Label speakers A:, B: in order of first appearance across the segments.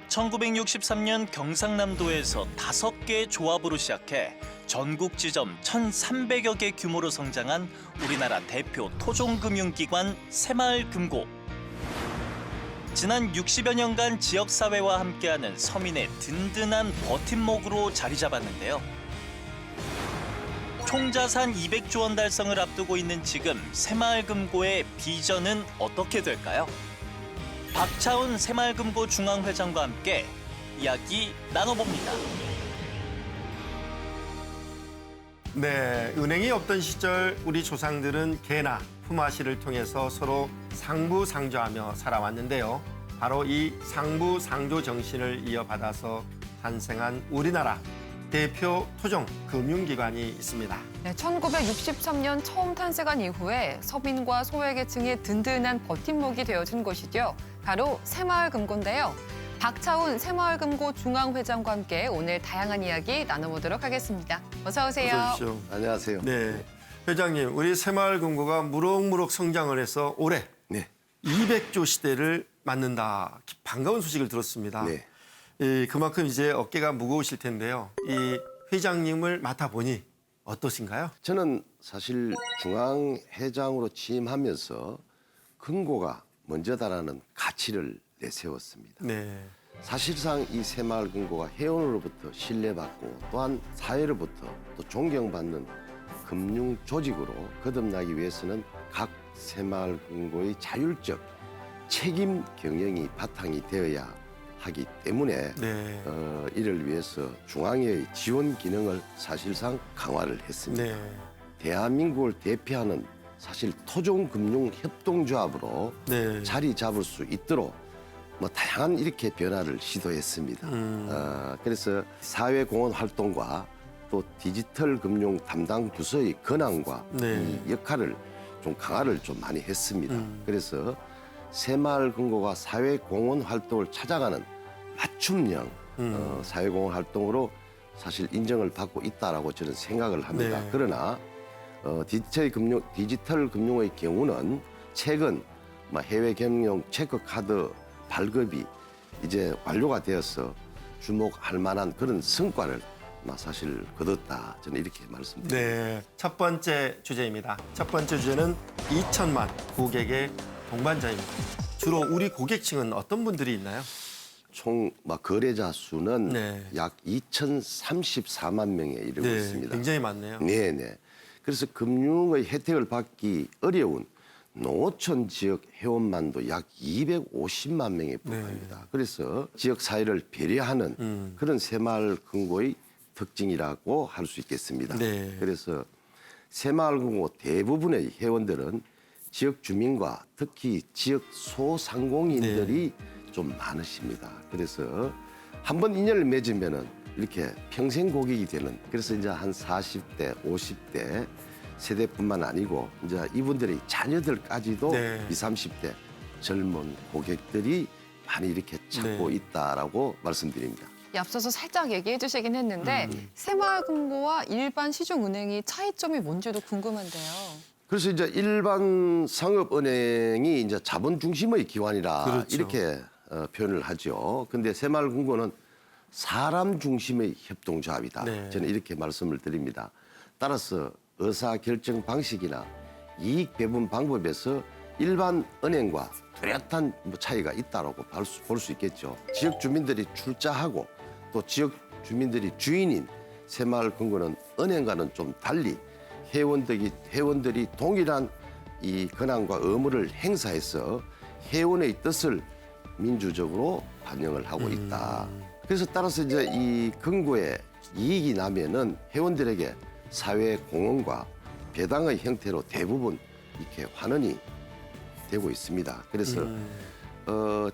A: 1963년 경상남도에서 5개의 조합으로 시작해 전국 지점 1,300여 개 규모로 성장한 우리나라 대표 토종금융기관 새마을금고. 지난 60여 년간 지역사회와 함께하는 서민의 든든한 버팀목으로 자리 잡았는데요. 총자산 200조 원 달성을 앞두고 있는 지금 새마을금고의 비전은 어떻게 될까요? 박차훈 새마을금고 중앙회장과 함께 이야기 나눠봅니다.
B: 네, 은행이 없던 시절 우리 조상들은 개나 품앗이를 통해서 서로 상부상조하며 살아왔는데요. 바로 이 상부상조 정신을 이어받아서 탄생한 우리나라 대표 토종 금융기관이 있습니다.
C: 네, 1963년 처음 탄생한 이후에 서민과 소외계층의 든든한 버팀목이 되어준 곳이죠. 바로 새마을금고인데요. 박차훈 새마을금고 중앙회장과 함께 오늘 다양한 이야기 나눠보도록 하겠습니다. 어서 오세요.
B: 어서 오십시오.
D: 안녕하세요.
B: 네, 회장님, 우리 새마을금고가 무럭무럭 성장을 해서 올해
D: 네.
B: 200조 시대를 맞는다. 반가운 소식을 들었습니다.
D: 네.
B: 그만큼 이제 어깨가 무거우실 텐데요. 이 회장님을 맡아보니 어떠신가요?
D: 저는 사실 중앙회장으로 취임하면서 금고가 먼저다라는 가치를 내세웠습니다.
B: 네.
D: 사실상 이 새마을금고가 회원으로부터 신뢰받고 또한 사회로부터 또 존경받는 금융 조직으로 거듭나기 위해서는 각 새마을금고의 자율적 책임 경영이 바탕이 되어야 하기 때문에
B: 네.
D: 이를 위해서 중앙의 지원 기능을 사실상 강화를 했습니다.
B: 네.
D: 대한민국을 대표하는 사실 토종금융협동조합으로
B: 네.
D: 자리 잡을 수 있도록 다양한 이렇게 변화를 시도했습니다. 그래서 사회공헌 활동과 또 디지털 금융 담당 부서의 권한과
B: 네.
D: 이 역할을 좀 강화를 좀 많이 했습니다. 그래서 새마을금고가 사회공헌 활동을 찾아가는 맞춤형 사회공헌 활동으로 사실 인정을 받고 있다라고 저는 생각을 합니다.
B: 네.
D: 그러나 디지털 금융의 경우는 최근 해외 경영 체크카드 발급이 이제 완료가 되어서 주목할 만한 그런 성과를 사실 거뒀다. 저는 이렇게 말씀드립니다.
B: 네. 첫 번째 주제입니다. 첫 번째 주제는 2천만 고객의 동반자입니다. 주로 우리 고객층은 어떤 분들이 있나요?
D: 총 거래자 수는
B: 네.
D: 약 2,034만 명에 이르고
B: 네.
D: 있습니다.
B: 굉장히 많네요.
D: 네네. 그래서 금융의 혜택을 받기 어려운 농어촌 지역 회원만도 약 250만 명에 불과합니다. 그래서 지역 사회를 배려하는 그런 새마을금고의 특징이라고 할 수 있겠습니다.
B: 네.
D: 그래서 새마을금고 대부분의 회원들은 지역 주민과 특히 지역 소상공인들이 좀 많으십니다. 그래서 한번 인연을 맺으면은 이렇게 평생 고객이 되는, 그래서 이제 한 40대, 50대 세대뿐만 아니고 이제 이분들의 자녀들까지도
B: 네.
D: 20, 30대 젊은 고객들이 많이 이렇게 찾고
B: 네.
D: 있다라고 말씀드립니다.
C: 앞서서 살짝 얘기해 주시긴 했는데 새마을금고와 일반 시중은행이 차이점이 뭔지도 궁금한데요.
D: 그래서 이제 일반 상업은행이 이제 자본 중심의 기관이라
B: 그렇죠.
D: 이렇게 표현을 하죠. 근데 새마을금고는 사람 중심의 협동조합이다.
B: 네.
D: 저는 이렇게 말씀을 드립니다. 따라서 의사결정 방식이나 이익 배분 방법에서 일반 은행과 뚜렷한 차이가 있다고 볼 수 있겠죠. 지역 주민들이 출자하고 또 지역 주민들이 주인인 새마을금고는 은행과는 좀 달리 회원들이 동일한 이 권한과 의무를 행사해서 회원의 뜻을 민주적으로 반영을 하고 있다. 그래서 따라서 이제 이 금고에 이익이 나면은 회원들에게 사회 공헌과 배당의 형태로 대부분 이렇게 환원이 되고 있습니다. 그래서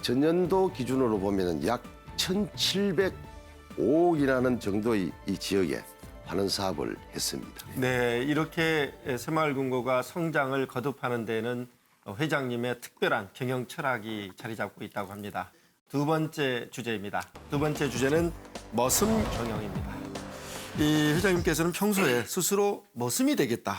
D: 전년도 기준으로 보면은 약 1,705억이라는 정도의 이 지역에 환원 사업을 했습니다.
B: 네, 이렇게 새마을금고가 성장을 거듭하는 데는 회장님의 특별한 경영 철학이 자리 잡고 있다고 합니다. 두 번째 주제입니다. 두 번째 주제는 머슴 경영입니다. 이 회장님께서는 평소에 스스로 머슴이 되겠다,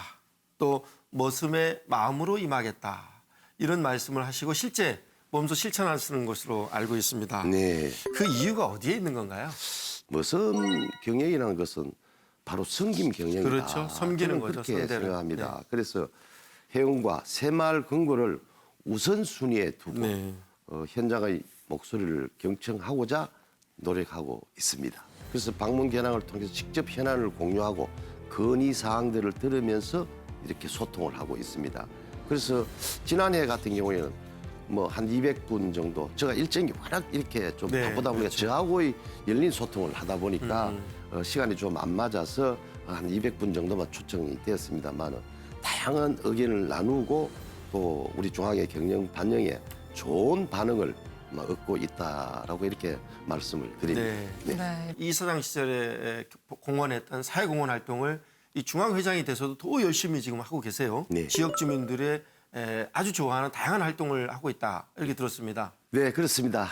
B: 또 머슴의 마음으로 임하겠다, 이런 말씀을 하시고 실제 보험소 실천하시는 것으로 알고 있습니다.
D: 네.
B: 그 이유가 어디에 있는 건가요?
D: 무슨 경영이라는 것은 바로 섬김 경영이다.
B: 그렇죠. 섬기는
D: 저는
B: 거죠,
D: 그렇게
B: 상대를.
D: 생각합니다.
B: 네.
D: 그래서 해운과 새마을 금고를 우선순위에 두고
B: 네.
D: 현장의 목소리를 경청하고자 노력하고 있습니다. 그래서 방문 견항을 통해서 직접 현안을 공유하고 건의 사항들을 들으면서 이렇게 소통을 하고 있습니다. 그래서 지난해 같은 경우에는 뭐 한 200분 정도 제가 일정이 워낙 이렇게 좀
B: 네,
D: 바쁘다 보니까
B: 그렇죠.
D: 저하고의 열린 소통을 하다 보니까 시간이 좀 안 맞아서 한 200분 정도만 초청이 되었습니다만 다양한 의견을 나누고 또 우리 중앙의 경영 반영에 좋은 반응을 얻고 있다라고 이렇게 말씀을 드립니다.
B: 네.
C: 네.
B: 이사장 시절에 공헌했던 사회공헌 활동을 이 중앙회장이 돼서도 더 열심히 지금 하고 계세요.
D: 네.
B: 지역 주민들의 아주 좋아하는 다양한 활동을 하고 있다 이렇게 들었습니다.
D: 네, 그렇습니다.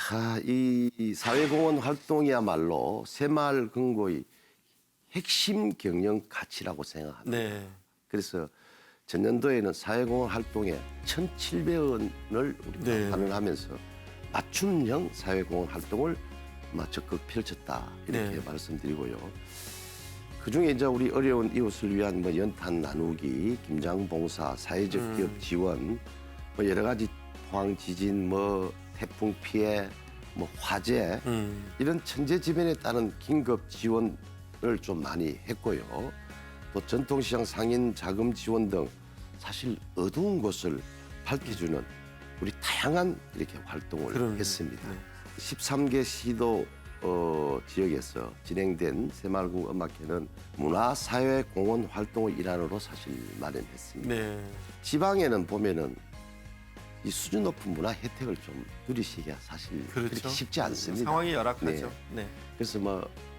D: 이 사회공헌 활동이야말로 새마을 금고의 핵심 경영 가치라고 생각합니다.
B: 네.
D: 그래서 전년도에는 사회공헌 활동에 1,700원을 우리가
B: 네.
D: 반영하면서 맞춤형 사회공헌 활동을 적극 펼쳤다 이렇게
B: 네.
D: 말씀드리고요. 그중에 이제 우리 어려운 이웃을 위한 연탄 나누기, 김장봉사, 사회적 기업 지원, 여러 가지 포항 지진, 태풍 피해, 화재 이런 천재지변에 따른 긴급 지원을 좀 많이 했고요. 또 전통시장 상인 자금 지원 등 사실 어두운 곳을 밝혀주는 우리 다양한 이렇게 활동을
B: 그럼요.
D: 했습니다.
B: 네.
D: 13개 시도 지역에서 진행된 새마을금고 음악회는 문화사회공헌 활동의 일환으로 사실 마련했습니다.
B: 네.
D: 지방에는 보면은 이 수준 높은 문화 혜택을 좀 누리시기가 사실
B: 그렇죠.
D: 그렇게 쉽지 않습니다.
B: 상황이 열악하죠. 네.
D: 그래서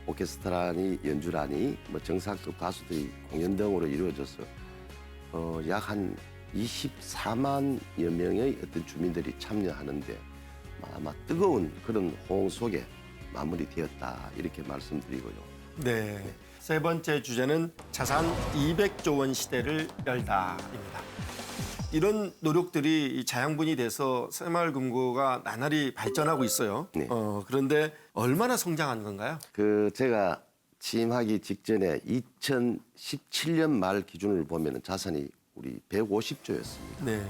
D: 오케스트라니 연주라니 정상급 가수들이 공연 등으로 이루어져서 약 한 24만여 명의 어떤 주민들이 참여하는데 아마 뜨거운 그런 호응 속에 마무리되었다 이렇게 말씀드리고요.
B: 네. 세 번째 주제는 자산 200조 원 시대를 열다입니다. 이런 노력들이 이 자양분이 돼서 새마을금고가 나날이 발전하고 있어요.
D: 네.
B: 그런데 얼마나 성장한 건가요?
D: 제가 취임하기 직전에 2017년 말 기준을 보면 자산이 우리 150조였습니다.
B: 네.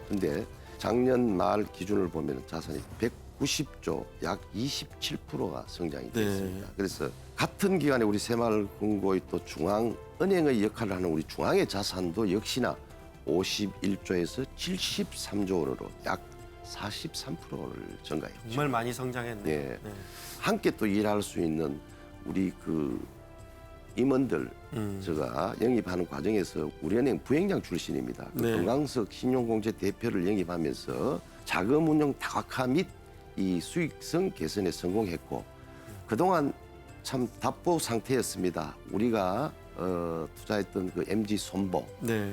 D: 근데 작년 말 기준을 보면 자산이 190조, 약 27%가 성장이 됐습니다.
B: 네.
D: 그래서 같은 기간에 우리 새마을금고의 또 중앙은행의 역할을 하는 우리 중앙의 자산도 역시나 51조에서 73조 원으로 약 43%를 증가했죠.
B: 정말 많이 성장했네요.
D: 네. 함께 또 일할 수 있는 우리 임원들 제가 영입하는 과정에서 우리은행 부행장 출신입니다.
B: 네.
D: 건강석 신용공제 대표를 영입하면서 자금 운용 다각화 및 이 수익성 개선에 성공했고 그동안 참 답보 상태였습니다. 우리가 투자했던 MG 손보
B: 네.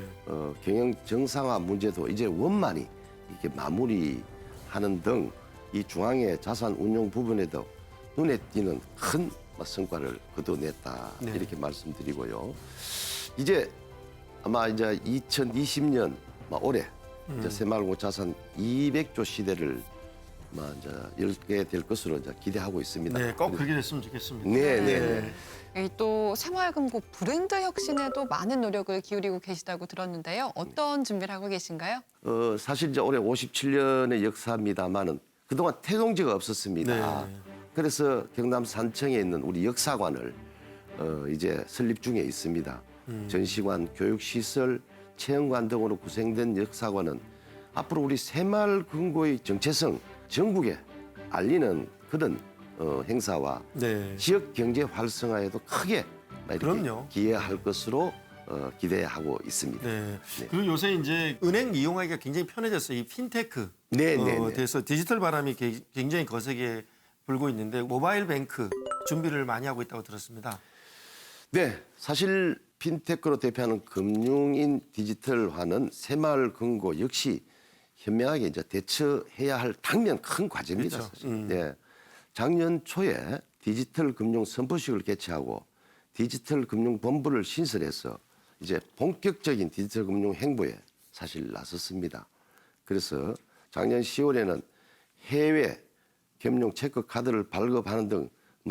D: 경영 정상화 문제도 이제 원만히 이렇게 마무리하는 등 이 중앙의 자산 운용 부분에도 눈에 띄는 큰 성과를 거둬냈다
B: 네.
D: 이렇게 말씀드리고요. 이제 아마 이제 2020년 올해 이제 새마을금고 자산 200조 시대를 이제 열게 될 것으로 이제 기대하고 있습니다.
B: 네, 꼭 그렇게 됐으면 좋겠습니다.
D: 네.
C: 이 또 새마을금고 브랜드 혁신에도 많은 노력을 기울이고 계시다고 들었는데요. 어떤 준비를 하고 계신가요?
D: 사실 이제 올해 57년의 역사입니다만은 그동안 태동지가 없었습니다.
B: 네.
D: 그래서 경남 산청에 있는 우리 역사관을 이제 설립 중에 있습니다. 전시관, 교육시설, 체험관 등으로 구성된 역사관은 앞으로 우리 새마을금고의 정체성 전국에 알리는 그런 행사와
B: 네.
D: 지역 경제 활성화에도 크게 이렇게
B: 그럼요.
D: 기여할 것으로 기대하고 있습니다.
B: 네. 그리고 요새 이제 은행 이용하기가 굉장히 편해졌어요. 이 핀테크.
D: 네.
B: 돼서 디지털 바람이 굉장히 거세게 불고 있는데 모바일 뱅크 준비를 많이 하고 있다고 들었습니다.
D: 네, 사실 핀테크로 대표하는 금융인 디지털화는 새마을금고 역시 현명하게 이제 대처해야 할 당면 큰 과제입니다.
B: 그렇죠.
D: 사실. 네, 작년 초에 디지털 금융 선포식을 개최하고 디지털 금융 본부를 신설해서 이제 본격적인 디지털 금융 행보에 사실 나섰습니다. 그래서 작년 10월에는 해외 겸용 체크 카드를 발급하는 등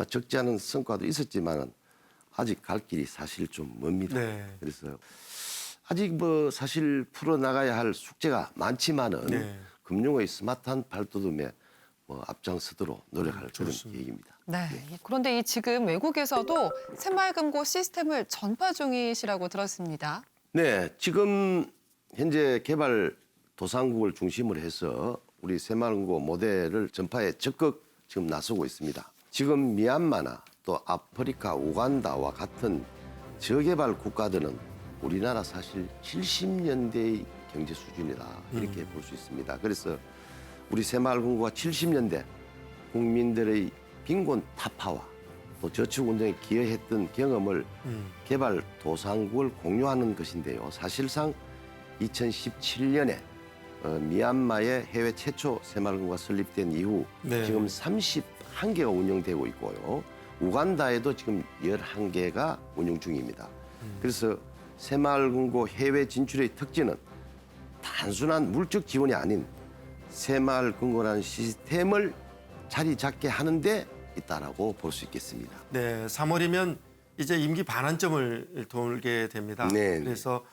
D: 적지 않은 성과도 있었지만은 아직 갈 길이 사실 좀 멉니다.
B: 네.
D: 그래서 아직 사실 풀어나가야 할 숙제가 많지만은
B: 네.
D: 금융의 스마트한 발돋움에 앞장서도록 노력할 그런 계획입니다.
C: 네. 그런데 지금 외국에서도 새마을금고 시스템을 전파 중이시라고 들었습니다.
D: 네, 지금 현재 개발 도상국을 중심으로 해서 우리 새마을금고 모델을 전파에 적극 지금 나서고 있습니다. 지금 미얀마나 또 아프리카 우간다와 같은 저개발 국가들은 우리나라 사실 70년대의 경제 수준이다 이렇게 볼 수 있습니다. 그래서 우리 새마을금고가 70년대 국민들의 빈곤 타파와 또 저축 운동에 기여했던 경험을 개발 도상국을 공유하는 것인데요. 사실상 2017년에 미얀마의 해외 최초 새마을금고가 설립된 이후
B: 네.
D: 지금 31개가 운영되고 있고요. 우간다에도 지금 11개가 운영 중입니다. 그래서 새마을금고 해외 진출의 특징은 단순한 물적 지원이 아닌 새마을금고라는 시스템을 자리 잡게 하는 데 있다라고 볼 수 있겠습니다.
B: 네, 3월이면 이제 임기 반환점을 돌게 됩니다.
D: 네, 네.
B: 그래서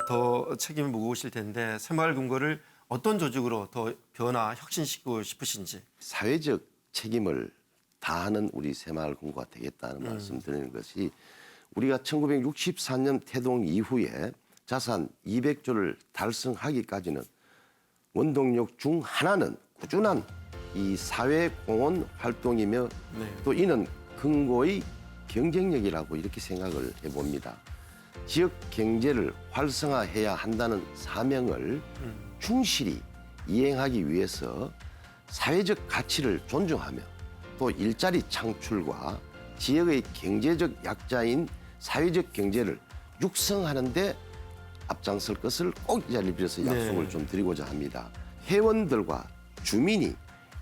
B: 더 책임이 무거우실 텐데 새마을금고를 어떤 조직으로 더 변화, 혁신시키고 싶으신지.
D: 사회적 책임을 다하는 우리 새마을금고가 되겠다는 말씀 드리는 것이 우리가 1964년 태동 이후에 자산 200조를 달성하기까지는 원동력 중 하나는 꾸준한 이 사회공헌 활동이며
B: 네.
D: 또 이는 금고의 경쟁력이라고 이렇게 생각을 해봅니다. 지역 경제를 활성화해야 한다는 사명을 충실히 이행하기 위해서 사회적 가치를 존중하며 또 일자리 창출과 지역의 경제적 약자인 사회적 경제를 육성하는 데 앞장설 것을 꼭 이 자리를 빌어서 약속을
B: 네.
D: 좀 드리고자 합니다. 회원들과 주민이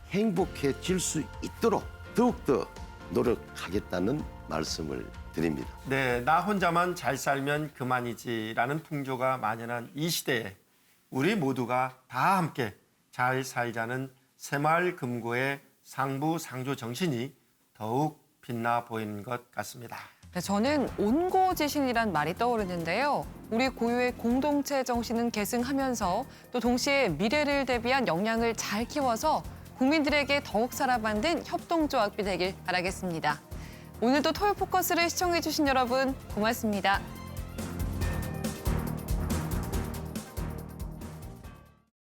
D: 행복해질 수 있도록 더욱더 노력하겠다는 말씀을 드립니다.
B: 네, 나 혼자만 잘 살면 그만이지라는 풍조가 만연한 이 시대에 우리 모두가 다 함께 잘 살자는 새마을금고의 상부상조 정신이 더욱 빛나 보이는 것 같습니다.
C: 네, 저는 온고지신이란 말이 떠오르는데요. 우리 고유의 공동체 정신은 계승하면서 또 동시에 미래를 대비한 역량을 잘 키워서 국민들에게 더욱 살아만든 협동조합이 되길 바라겠습니다. 오늘도 토요포커스를 시청해주신 여러분 고맙습니다.